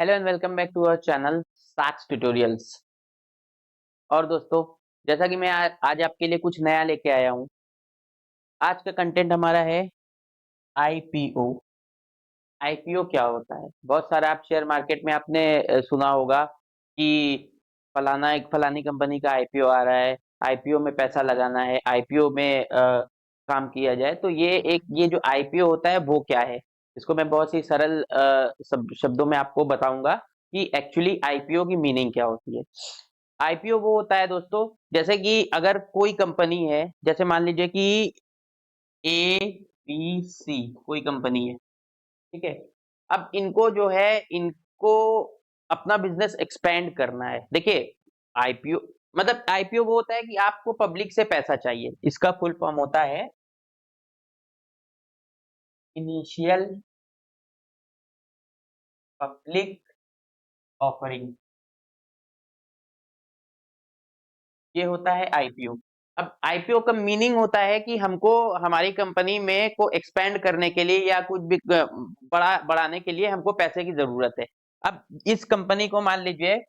Hello and welcome back to our channel Saks tutorials. और दोस्तों, जैसा कि मैं आज आपके लिए कुछ नया लेके आया हूँ। आज का कंटेंट हमारा है आईपीओ। आईपीओ क्या होता है? बहुत सारा आप शेयर मार्केट में आपने सुना होगा कि फलानी कंपनी का आईपीओ आ रहा है, आईपीओ में पैसा लगाना है, आईपीओ में काम किया जाए। तो ये जो आईपीओ होता है वो क्या है, इसको मैं बहुत ही सरल शब्दों में आपको बताऊंगा कि एक्चुअली आईपीओ की मीनिंग क्या होती है। आईपीओ वो होता है दोस्तों, जैसे कि अगर कोई कंपनी है, जैसे मान लीजिए कि ए बी सी कोई कंपनी है, ठीक है। अब इनको जो है, इनको अपना बिजनेस एक्सपेंड करना है। देखिए, आईपीओ मतलब आईपीओ वो होता है कि आपको पब्लिक से पैसा चाहिए। इसका फुल फॉर्म होता है इनिशियल पब्लिक ऑफरिंग। ये होता है आईपीओ। अब आईपीओ का मीनिंग होता है कि हमको हमारी कंपनी में को एक्सपेंड करने के लिए या कुछ भी बढ़ाने के लिए हमको पैसे की जरूरत है। अब इस कंपनी को मान लीजिए,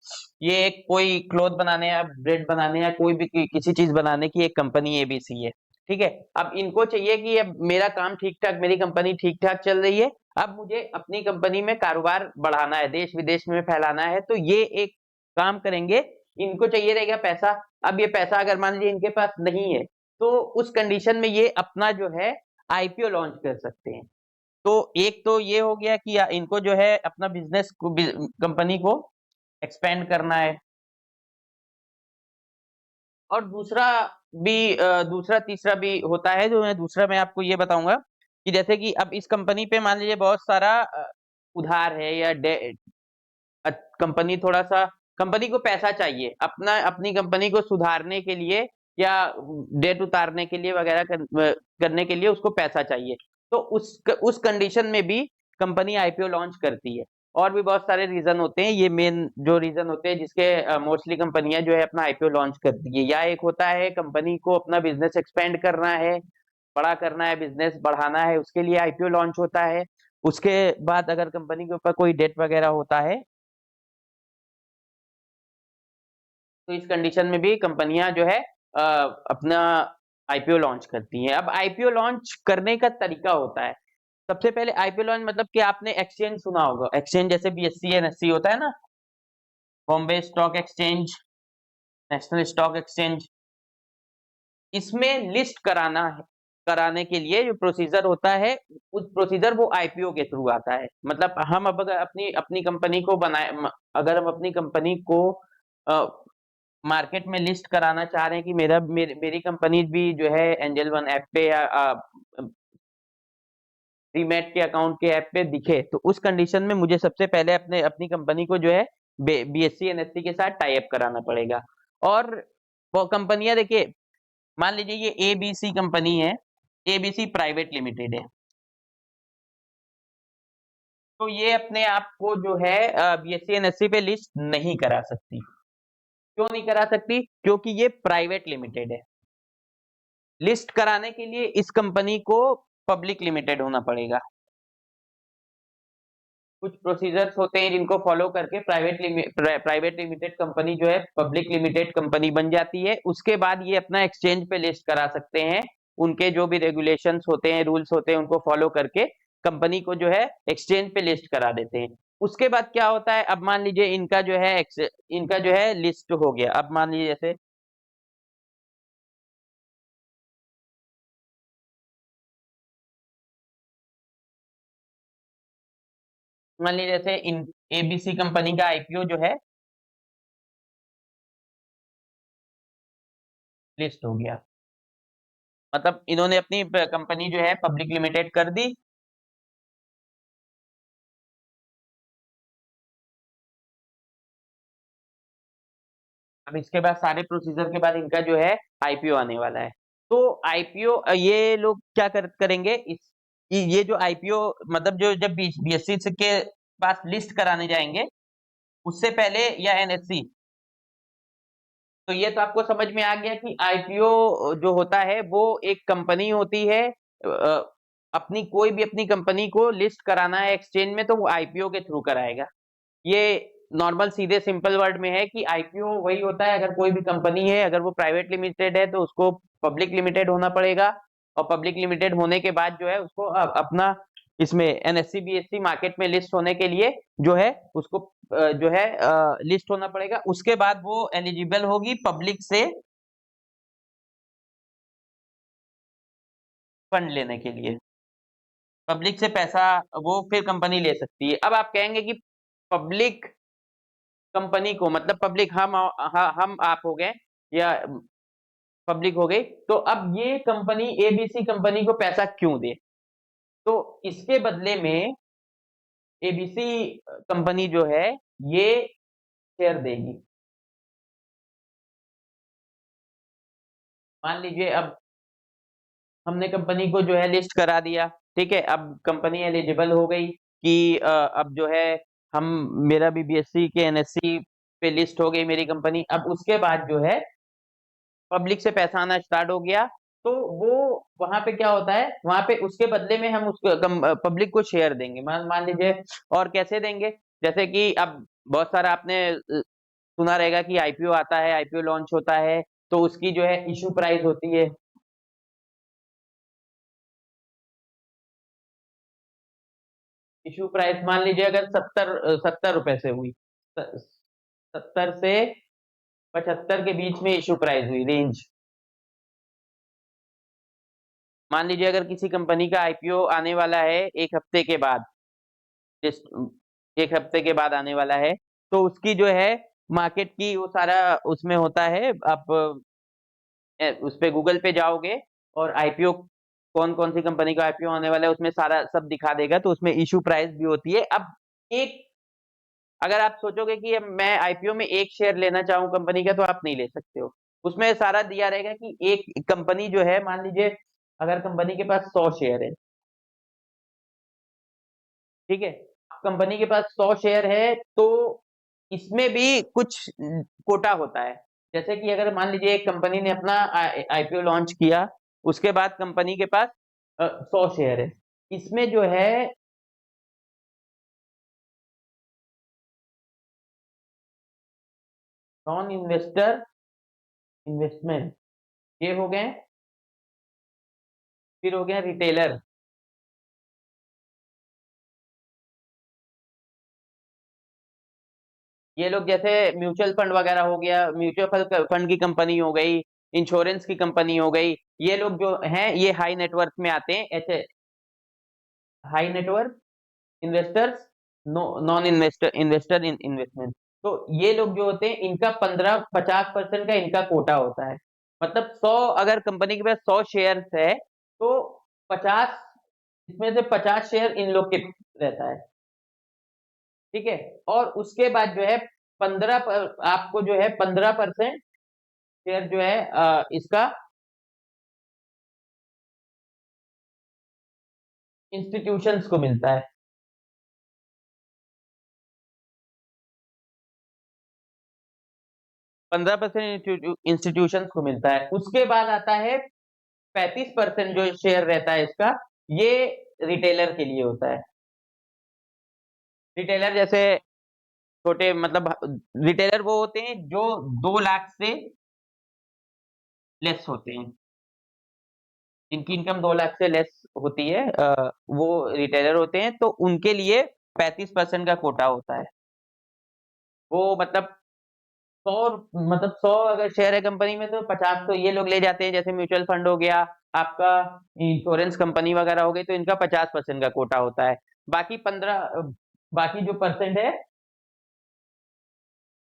ये एक कोई क्लॉथ बनाने या ब्रेड बनाने या कोई भी किसी चीज बनाने की एक कंपनी एबीसी है, ठीक है। अब इनको चाहिए कि अब मेरा काम ठीक ठाक, मेरी कंपनी ठीक ठाक चल रही है, अब मुझे अपनी कंपनी में कारोबार बढ़ाना है, देश विदेश में फैलाना है। तो ये एक काम करेंगे, इनको चाहिए रहेगा पैसा। अब ये पैसा अगर मान लीजिए इनके पास नहीं है, तो उस कंडीशन में ये अपना जो है आईपीओ लॉन्च कर सकते हैं। तो एक तो ये हो गया कि इनको जो है अपना बिजनेस को, कंपनी को एक्सपेंड करना है। और दूसरा तीसरा भी होता है, जो मैं आपको ये बताऊंगा कि जैसे कि अब इस कंपनी पे मान लीजिए बहुत सारा उधार है या कंपनी थोड़ा सा, कंपनी को पैसा चाहिए अपनी कंपनी को सुधारने के लिए या डेट उतारने के लिए वगैरह करने के लिए उसको पैसा चाहिए। तो उस कंडीशन में भी कंपनी आईपीओ लॉन्च करती है। और भी बहुत सारे रीजन होते हैं, ये मेन जो रीजन होते हैं जिसके मोस्टली कंपनियां जो है अपना आईपीओ लॉन्च करती है। या एक होता है कंपनी को अपना बिजनेस एक्सपेंड करना है, बड़ा करना है, बिजनेस बढ़ाना है, उसके लिए आईपीओ लॉन्च होता है। उसके बाद अगर कंपनी के ऊपर कोई डेट वगैरह होता है, तो इस कंडीशन में भी कंपनियां जो है अपना आईपीओ लॉन्च करती हैं। अब आईपीओ लॉन्च करने का तरीका होता है, सबसे पहले आईपीओ लॉन्च मतलब कि आपने एक्सचेंज सुना होगा, एक्सचेंज जैसे बीएससी एनएससी होता है ना, Bombay stock exchange, national stock exchange. इसमें लिस्ट कराने के लिए जो प्रोसीजर होता है, उस प्रोसीजर वो आईपीओ के थ्रू आता है। मतलब हम अब अगर अपनी अपनी कंपनी को अगर हम अपनी कंपनी को मार्केट में लिस्ट कराना चाह रहे हैं कि मेरी कंपनी भी जो है एंजल वन ऐप पे या डीमैट के अकाउंट के ऐप पे दिखे, तो उस कंडीशन में मुझे सबसे पहले अपनी कंपनी को जो है बीएससी एनएससी के साथ टाई अप कराना पड़ेगा। और वो कंपनियां देखिए, मान लीजिए ये एबीसी कंपनी है, एबीसी प्राइवेट लिमिटेड है, तो ये अपने आप को जो है बीएससी एनएससी पे लिस्ट नहीं करा सकती। क्यों नहीं करा सकती? क्योंकि ये प्राइवेट लिमिटेड है। लिस्ट कराने के लिए इस कंपनी को पब्लिक लिमिटेड होना पड़ेगा। कुछ प्रोसीजर्स होते हैं जिनको फॉलो करके प्राइवेट लिमिटेड कंपनी जो है पब्लिक लिमिटेड कंपनी बन जाती है। उसके बाद ये अपना एक्सचेंज पे लिस्ट करा सकते हैं। उनके जो भी रेगुलेशंस होते हैं, रूल्स होते हैं, उनको फॉलो करके कंपनी को जो है एक्सचेंज पे लिस्ट करा देते हैं। उसके बाद क्या होता है, अब मान लीजिए इनका जो है लिस्ट हो गया। अब मान लीजिए जैसे इन एबीसी कंपनी का आईपीओ जो है लिस्ट हो गया, मतलब इन्होंने अपनी कंपनी जो है पब्लिक लिमिटेड कर दी। अब इसके बाद सारे प्रोसीजर के बाद इनका जो है आईपीओ आने वाला है। तो आईपीओ ये लोग क्या करेंगे, ये जो आईपीओ मतलब जो जब बीएससी के पास लिस्ट कराने जाएंगे, उससे पहले या एनएससी, तो ये तो आपको समझ में आ गया कि आईपीओ जो होता है वो एक कंपनी होती है। अपनी कोई भी अपनी कंपनी को लिस्ट कराना है एक्सचेंज में, तो वो आईपीओ के थ्रू कराएगा। ये नॉर्मल सीधे सिंपल वर्ड में है कि आईपीओ वही होता है, अगर कोई भी कंपनी है, अगर वो प्राइवेट लिमिटेड है तो उसको पब्लिक लिमिटेड होना पड़ेगा, और पब्लिक लिमिटेड होने के बाद जो है उसको अपना इसमें एनएससी बीएससी मार्केट में लिस्ट होने के लिए जो है उसको जो है लिस्ट होना पड़ेगा। उसके बाद वो एलिजिबल होगी पब्लिक से फंड लेने के लिए, पब्लिक से पैसा वो फिर कंपनी ले सकती है। अब आप कहेंगे कि पब्लिक कंपनी को मतलब पब्लिक हम आप हो गए या पब्लिक हो गई, तो अब ये कंपनी एबीसी कंपनी को पैसा क्यों दे? तो इसके बदले में एबीसी कंपनी जो है ये शेयर देगी। मान लीजिए अब हमने कंपनी को जो है लिस्ट करा दिया, ठीक है, अब कंपनी एलिजिबल हो गई कि अब जो है हम मेरा भी बीएससी के एनएससी पे लिस्ट हो गई मेरी कंपनी। अब उसके बाद जो है पब्लिक से पैसा आना स्टार्ट हो गया, तो वो वहां पे क्या होता है, वहां पे उसके बदले में हम उसको पब्लिक को शेयर देंगे। मान मान लीजिए, और कैसे देंगे, जैसे कि अब बहुत सारा आपने सुना रहेगा कि आईपीओ आता है, आईपीओ लॉन्च होता है, तो उसकी जो है इशू प्राइस होती है। इशू प्राइस मान लीजिए अगर 70 रुपए से हुई, 70 से 75 के बीच में इशू प्राइस हुई रेंज। मान लीजिए अगर किसी कंपनी का आईपीओ आने वाला है एक हफ्ते के बाद, जिस एक हफ्ते के बाद आने वाला है, तो उसकी जो है मार्केट की वो सारा उसमें होता है। आप उस पे गूगल पे जाओगे और आईपीओ कौन कौन सी कंपनी का आईपीओ आने वाला है उसमें सारा सब दिखा देगा, तो उसमें इशू प्राइस भी होती है। अब एक अगर आप सोचोगे कि अब मैं आईपीओ में एक शेयर लेना चाहूँ कंपनी का, तो आप नहीं ले सकते हो। उसमें सारा दिया रहेगा कि एक कंपनी जो है, मान लीजिए अगर कंपनी के पास 100 शेयर है, ठीक है, कंपनी के पास 100 शेयर है, तो इसमें भी कुछ कोटा होता है। जैसे कि अगर मान लीजिए एक कंपनी ने अपना आईपीओ लॉन्च किया, उसके बाद कंपनी के पास 100 शेयर है, इसमें जो है नॉन इन्वेस्टर इन्वेस्टमेंट, ये हो गए, फिर हो गया रिटेलर। ये लोग जैसे म्यूचुअल फंड वगैरह हो गया, म्यूचुअल फंड की कंपनी हो गई, इंश्योरेंस की कंपनी हो गई, ये लोग जो हैं ये हाई नेटवर्थ में आते हैं। ऐसे high net worth investors, non investor investor in investment, तो ये लोग जो होते हैं इनका 15-50% का इनका कोटा होता है। मतलब 100, अगर कंपनी के पास 100 शेयर है, तो 50, इसमें से 50 शेयर इन लोग के रहता है, ठीक है। और उसके बाद जो है आपको जो है 15% शेयर जो है इसका इंस्टीट्यूशंस को मिलता है। 15% इंस्टीट्यूशंस को मिलता है। उसके बाद आता है 35% जो शेयर रहता है इसका, ये रिटेलर के लिए होता है। रिटेलर जैसे छोटे मतलब रिटेलर वो होते हैं जो 2 लाख से लेस होते हैं, जिनकी इनकम 2 लाख से लेस होती है, वो रिटेलर होते हैं, तो उनके लिए 35% का कोटा होता है। वो मतलब 100, मतलब 100 अगर शेयर है कंपनी में, तो 50 तो ये लोग ले जाते हैं, जैसे म्यूचुअल फंड हो गया, आपका इंश्योरेंस कंपनी वगैरह हो गई, तो इनका 50% का कोटा होता है। बाकी 15, बाकी जो परसेंट है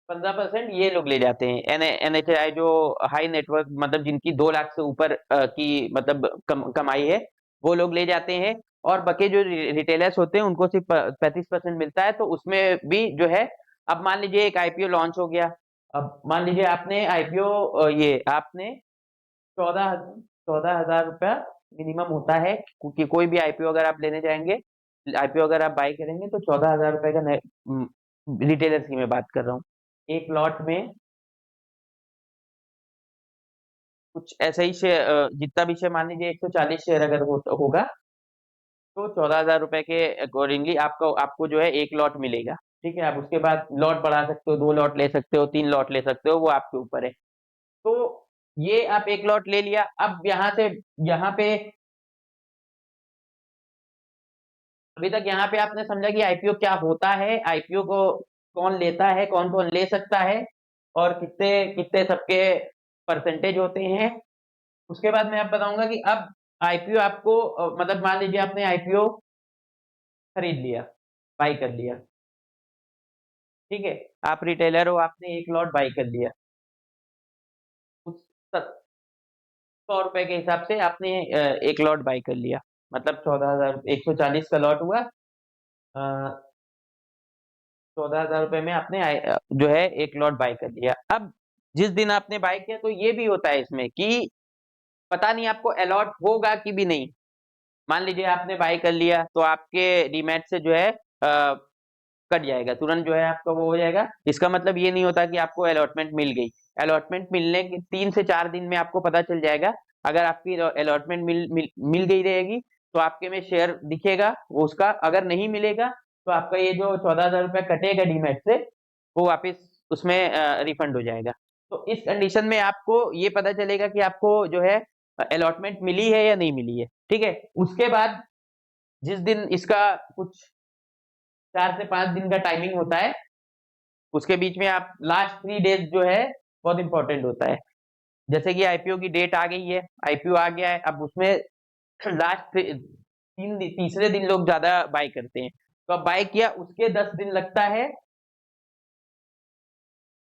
15% ये लोग ले जाते हैं। एनएचआई जो हाई नेटवर्क मतलब जिनकी 2 लाख से ऊपर की मतलब कमाई है, वो लोग ले जाते हैं। और बाकी जो रिटेलर्स होते हैं उनको सिर्फ 35% मिलता है। तो उसमें भी जो है, अब मान लीजिए एक आईपीओ लॉन्च हो गया, अब मान लीजिए आपने आईपीओ ये आपने 14,000 रुपया मिनिमम होता है, क्योंकि कोई भी आईपीओ अगर आप लेने जाएंगे, आईपीओ अगर आप बाई करेंगे, तो 14,000 रुपए का रिटेलर की मैं बात कर रहा हूँ। एक लॉट में कुछ ऐसा ही शेयर, जितना भी शेयर मान लीजिए 140 शेयर अगर होगा, तो 14,000 रुपए के अकॉर्डिंगली आपको आपको जो है एक लॉट मिलेगा। ठीक है, आप उसके बाद लॉट बढ़ा सकते हो, 2 लॉट ले सकते हो, 3 लॉट ले सकते हो, वो आपके ऊपर है। तो ये आप 1 लॉट ले लिया, अब यहाँ पे अभी तक यहाँ पे आपने समझा कि आईपीओ क्या होता है, आईपीओ को कौन लेता है, कौन-कौन ले सकता है और कितने कितने सबके परसेंटेज होते हैं। उसके बाद मैं अब बताऊँगा कि अब आईपीओ आपको मतलब मान लीजिए आपने आईपीओ खरीद लिया, बाय कर लिया, ठीक है? आप रिटेलर हो, आपने 1 लॉट बाय कर लिया। उस ₹100 के हिसाब से आपने 1 लॉट बाय कर लिया। मतलब 14,000 140 का लॉट हुआ। 14,000 में आपने जो है 1 लॉट बाय कर लिया। अब जिस दिन आपने बाय किया तो ये भी होता है इसमें कि पता नहीं आपको अलॉट होगा कि भी नहीं। मान लीजिए आपने बाय कर लिया तो आपके डीमैट से जो है कट जाएगा, तुरंत जो है आपका वो हो जाएगा। इसका मतलब ये नहीं होता कि आपको अलॉटमेंट मिल गई। अलॉटमेंट मिलने के 3 से 4 दिन में आपको पता चल जाएगा। अगर आपकी अलॉटमेंट मिल गई रहेगी तो आपके में शेयर दिखेगा वो उसका, अगर नहीं मिलेगा तो आपका ये जो ₹14,000 कटेगा डीमैट से, वो वापस उसमें रिफंड हो जाएगा। तो इस कंडीशन में आपको ये पता चलेगा कि आपको जो है अलॉटमेंट मिली है या नहीं मिली है, ठीक है? उसके बाद जिस दिन इसका कुछ 4 से 5 दिन का टाइमिंग होता है, उसके बीच में आप लास्ट 3 डेज़ जो है बहुत इम्पोर्टेंट होता है। जैसे कि आईपीओ की डेट आ गई है, आईपीओ आ गया है, अब उसमें लास्ट 3 तीसरे दिन लोग ज़्यादा बाय करते हैं। तो अब बाय किया उसके 10 दिन लगता है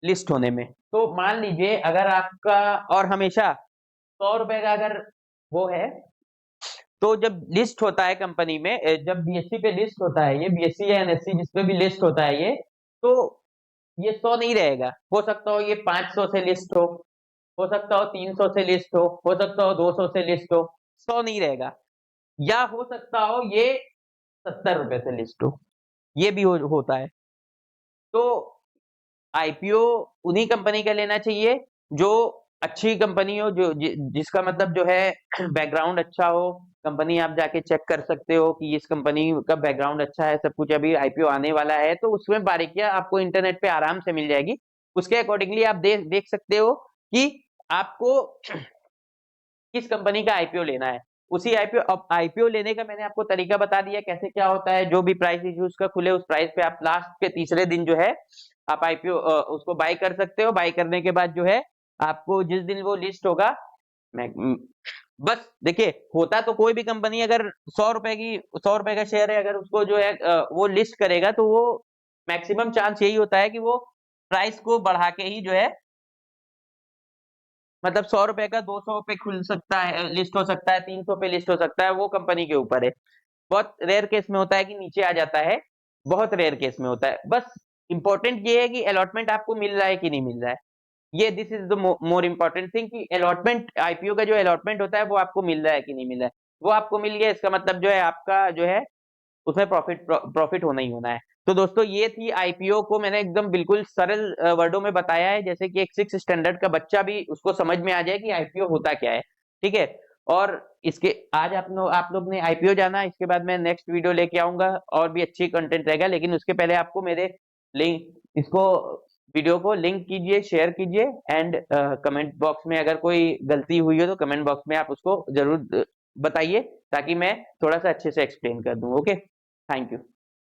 लिस्ट होने में। तो मान लीजिए अगर आपका और हमेशा ₹100 का अगर वो है, तो जब लिस्ट होता है कंपनी में जब बीएसई पे लिस्ट होता है ये बीएसई या एनएसई जिस पे भी लिस्ट होता है ये, तो ये 100 नहीं रहेगा। हो सकता हो ये 500 से लिस्ट हो सकता हो 300 से लिस्ट हो सकता हो 200 से लिस्ट हो, 100 नहीं रहेगा। या हो सकता हो ये ₹70 से लिस्ट हो, ये भी होता है। तो आईपीओ उन्हीं कंपनी का लेना चाहिए जो अच्छी कंपनी हो, जो जिसका मतलब जो है बैकग्राउंड अच्छा हो। कंपनी आप जाके चेक कर सकते हो कि इस कंपनी का बैकग्राउंड अच्छा है, सब कुछ अभी आईपीओ आने वाला है, तो उसमें बारीकियां आपको इंटरनेट पे आराम से मिल जाएगी। उसके अकॉर्डिंगली आप देख सकते हो कि आपको किस कंपनी का आईपीओ लेना है। उसी आईपीओ अब आईपीओ लेने का मैंने आपको तरीका बता दिया कैसे क्या होता है। जो भी प्राइस इश्यूज का खुले उस प्राइस पे आप लास्ट के तीसरे दिन जो है आप आईपीओ उसको बाय कर सकते हो। बाय करने के बाद जो है आपको जिस दिन वो लिस्ट होगा मैं बस देखिए, होता तो कोई भी कंपनी अगर ₹100 का शेयर है, अगर उसको जो है वो लिस्ट करेगा तो वो मैक्सिमम चांस यही होता है कि वो प्राइस को बढ़ा के ही जो है मतलब ₹100 का 200 पे खुल सकता है, लिस्ट हो सकता है, 300 पे लिस्ट हो सकता है, वो कंपनी के ऊपर है। बहुत रेयर केस में होता है कि नीचे आ जाता है, बहुत रेयर केस में होता है। बस इम्पोर्टेंट ये है कि अलॉटमेंट आपको मिल रहा है कि नहीं मिल रहा है। ये this is the more important thing कि अलॉटमेंट आईपीओ का जो अलॉटमेंट होता है वो आपको मिल रहा है कि नहीं मिल रहा है। वो आपको मिल गया इसका मतलब जो है आपका जो है उसमें प्रॉफिट होना ही होना है। तो दोस्तों ये थी आईपीओ को मैंने एकदम बिल्कुल सरल वर्डों में बताया है जैसे कि एक 6th स्टैंडर्ड का बच्चा भी उसको समझ में आ जाए कि आईपीओ होता क्या है, ठीक है? और इसके आज आप लोग ने आईपीओ जाना, इसके बाद मैं नेक्स्ट वीडियो लेके आऊँगा और भी अच्छी कंटेंट रहेगा, लेकिन उसके पहले आपको मेरे लिंक इसको वीडियो को लिंक कीजिए, शेयर कीजिए एंड कमेंट बॉक्स में अगर कोई गलती हुई हो तो कमेंट बॉक्स में आप उसको ज़रूर बताइए ताकि मैं थोड़ा-सा अच्छे से एक्सप्लेन कर दूँ, ओके? Thank you.